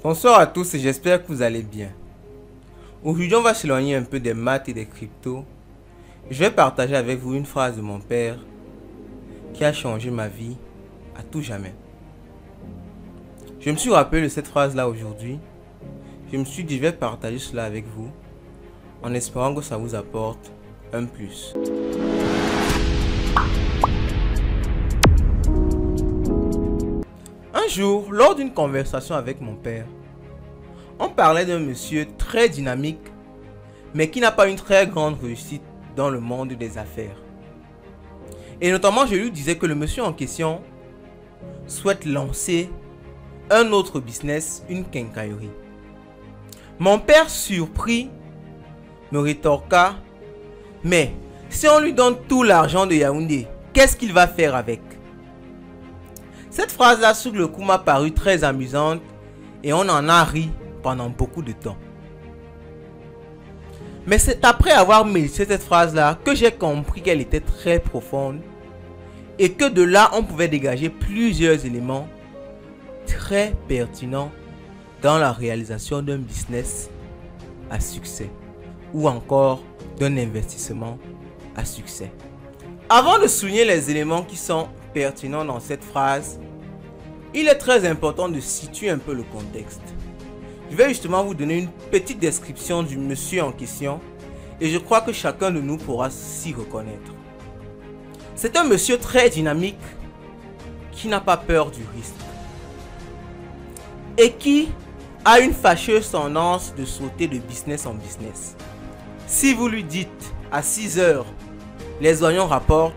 Bonsoir à tous et j'espère que vous allez bien. Aujourd'hui, on va s'éloigner un peu des maths et des cryptos. Je vais partager avec vous une phrase de mon père qui a changé ma vie à tout jamais. Je me suis rappelé de cette phrase-là aujourd'hui. Je me suis dit, je vais partager cela avec vous en espérant que ça vous apporte un plus. Un jour, lors d'une conversation avec mon père, on parlait d'un monsieur très dynamique, mais qui n'a pas une très grande réussite dans le monde des affaires. Et notamment, je lui disais que le monsieur en question souhaite lancer un autre business, une quincaillerie. Mon père, surpris, me rétorqua, « Mais si on lui donne tout l'argent de Yaoundé, qu'est-ce qu'il va faire avec ?» Cette phrase-là, sur le coup, m'a paru très amusante et on en a ri pendant beaucoup de temps. Mais c'est après avoir médité cette phrase-là que j'ai compris qu'elle était très profonde et que de là, on pouvait dégager plusieurs éléments très pertinents dans la réalisation d'un business à succès ou encore d'un investissement à succès. Avant de souligner les éléments qui sont pertinents dans cette phrase, il est très important de situer un peu le contexte. Je vais justement vous donner une petite description du monsieur en question et je crois que chacun de nous pourra s'y reconnaître. C'est un monsieur très dynamique qui n'a pas peur du risque et qui a une fâcheuse tendance de sauter de business en business. Si vous lui dites à 6 heures, les oignons rapportent,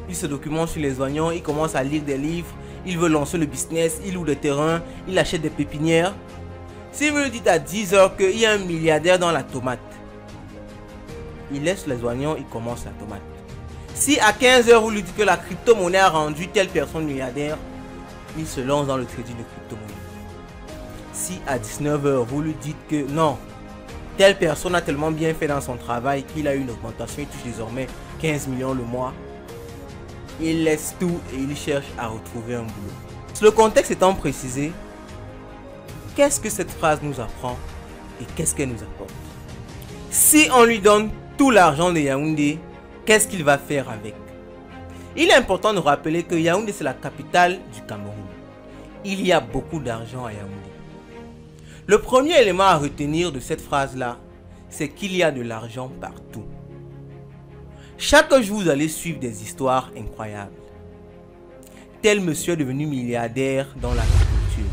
il se documente sur les oignons, il commence à lire des livres, il veut lancer le business, il loue des terrains, il achète des pépinières. Si vous lui dites à 10 heures qu'il y a un milliardaire dans la tomate, il laisse les oignons, il commence la tomate. Si à 15 heures vous lui dites que la crypto-monnaie a rendu telle personne milliardaire, il se lance dans le trading de crypto-monnaie. Si à 19 heures vous lui dites que non, telle personne a tellement bien fait dans son travail qu'il a eu une augmentation, il touche désormais 15 millions le mois, il laisse tout et il cherche à retrouver un boulot. Le contexte étant précisé, qu'est-ce que cette phrase nous apprend et qu'est-ce qu'elle nous apporte? Si on lui donne tout l'argent de Yaoundé, qu'est-ce qu'il va faire avec? Il est important de rappeler que Yaoundé, c'est la capitale du Cameroun. Il y a beaucoup d'argent à Yaoundé. Le premier élément à retenir de cette phrase-là, c'est qu'il y a de l'argent partout. Chaque jour, vous allez suivre des histoires incroyables. Tel monsieur est devenu milliardaire dans l'agriculture.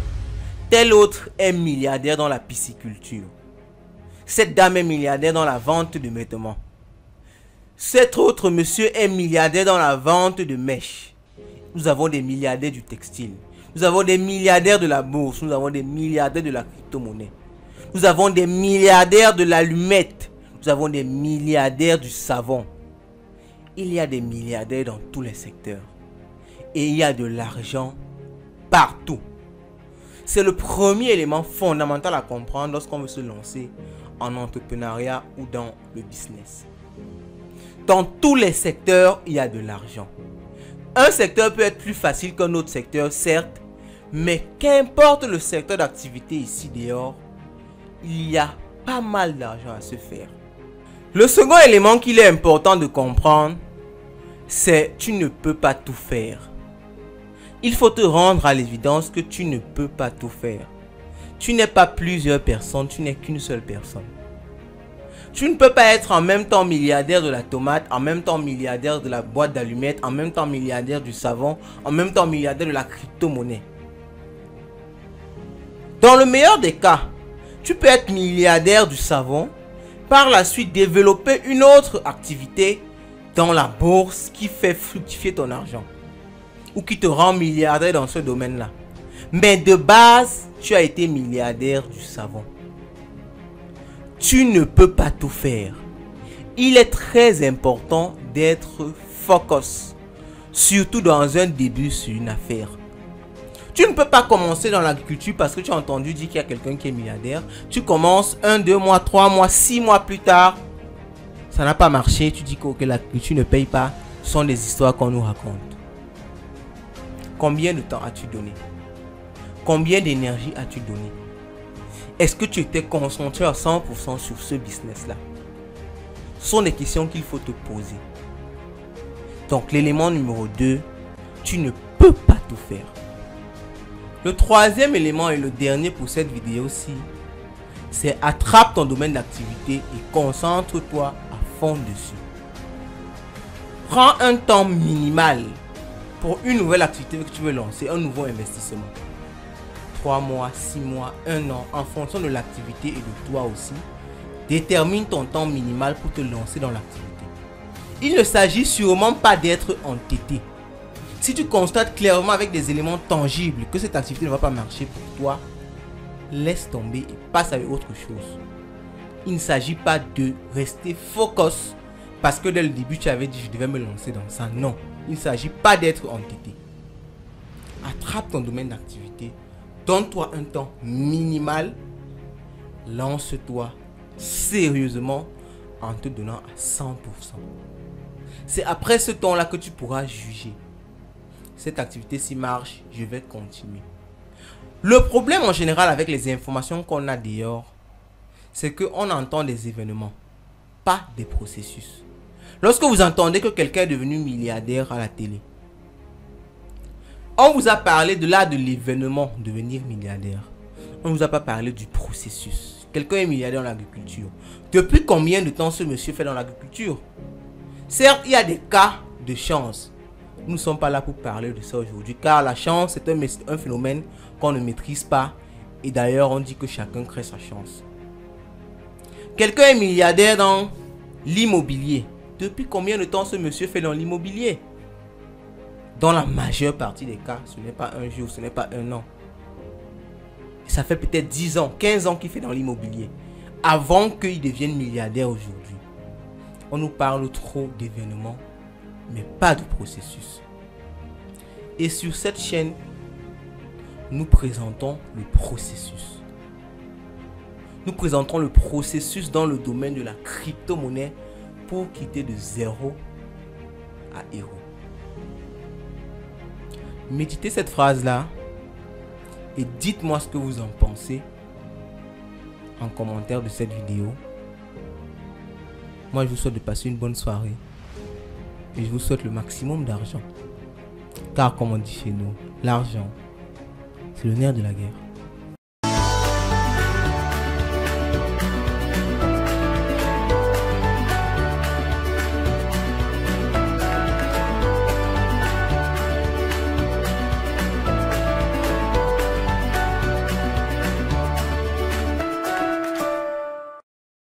Tel autre est milliardaire dans la pisciculture. Cette dame est milliardaire dans la vente de vêtements. Cet autre monsieur est milliardaire dans la vente de mèches. Nous avons des milliardaires du textile. Nous avons des milliardaires de la bourse. Nous avons des milliardaires de la crypto-monnaie. Nous avons des milliardaires de l'allumette. Nous avons des milliardaires du savon. Il y a des milliardaires dans tous les secteurs. Et il y a de l'argent partout. C'est le premier élément fondamental à comprendre lorsqu'on veut se lancer en entrepreneuriat ou dans le business. Dans tous les secteurs, il y a de l'argent. Un secteur peut être plus facile qu'un autre secteur, certes, mais qu'importe le secteur d'activité ici dehors, il y a pas mal d'argent à se faire. Le second élément qu'il est important de comprendre, c'est tu ne peux pas tout faire. Il faut te rendre à l'évidence que tu ne peux pas tout faire. Tu n'es pas plusieurs personnes, tu n'es qu'une seule personne. Tu ne peux pas être en même temps milliardaire de la tomate, en même temps milliardaire de la boîte d'allumettes, en même temps milliardaire du savon, en même temps milliardaire de la crypto-monnaie. Dans le meilleur des cas, tu peux être milliardaire du savon, par la suite développer une autre activité dans la bourse qui fait fructifier ton argent ou qui te rend milliardaire dans ce domaine-là. Mais de base, tu as été milliardaire du savon. Tu ne peux pas tout faire. Il est très important d'être focus, surtout dans un début sur une affaire. Tu ne peux pas commencer dans l'agriculture parce que tu as entendu dire qu'il y a quelqu'un qui est milliardaire. Tu commences 1, 2 mois, 3 mois, 6 mois plus tard. Ça n'a pas marché. Tu dis que l'agriculture ne paye pas. Ce sont des histoires qu'on nous raconte. Combien de temps as-tu donné? Combien d'énergie as-tu donné? Est-ce que tu étais concentré à 100% sur ce business-là? Ce sont des questions qu'il faut te poser. Donc l'élément numéro 2, tu ne peux pas tout faire. Le troisième élément et le dernier pour cette vidéo-ci, c'est attrape ton domaine d'activité et concentre-toi à fond dessus. Prends un temps minimal pour une nouvelle activité que tu veux lancer, un nouveau investissement. 3 mois, 6 mois, 1 an, en fonction de l'activité et de toi aussi. Détermine ton temps minimal pour te lancer dans l'activité. Il ne s'agit sûrement pas d'être entêté. Si tu constates clairement avec des éléments tangibles que cette activité ne va pas marcher pour toi, laisse tomber et passe à autre chose. Il ne s'agit pas de rester focus parce que dès le début tu avais dit je devais me lancer dans ça. Non, il ne s'agit pas d'être entêté. Attrape ton domaine d'activité, donne-toi un temps minimal, lance-toi sérieusement en te donnant à 100%. C'est après ce temps-là que tu pourras juger. Cette activité s'y marche, je vais continuer. Le problème en général avec les informations qu'on a dehors, c'est qu'on entend des événements, pas des processus. Lorsque vous entendez que quelqu'un est devenu milliardaire à la télé, on vous a parlé de l'événement devenir milliardaire. On ne vous a pas parlé du processus. Quelqu'un est milliardaire dans l'agriculture. Depuis combien de temps ce monsieur fait dans l'agriculture? Certes, il y a des cas de chance. Nous ne sommes pas là pour parler de ça aujourd'hui, car la chance c'est un phénomène qu'on ne maîtrise pas. Et d'ailleurs, on dit que chacun crée sa chance. Quelqu'un est milliardaire dans l'immobilier. Depuis combien de temps ce monsieur fait dans l'immobilier? Dans la majeure partie des cas, ce n'est pas un jour, ce n'est pas un an. Ça fait peut-être 10 ans, 15 ans qu'il fait dans l'immobilier. Avant qu'il devienne milliardaire aujourd'hui. On nous parle trop d'événements, mais pas de processus. Et sur cette chaîne, nous présentons le processus. Nous présentons le processus dans le domaine de la crypto-monnaie pour quitter de 0 à héros. Méditez cette phrase-là et dites-moi ce que vous en pensez en commentaire de cette vidéo. Moi, je vous souhaite de passer une bonne soirée et je vous souhaite le maximum d'argent. Car comme on dit chez nous, l'argent, c'est le nerf de la guerre.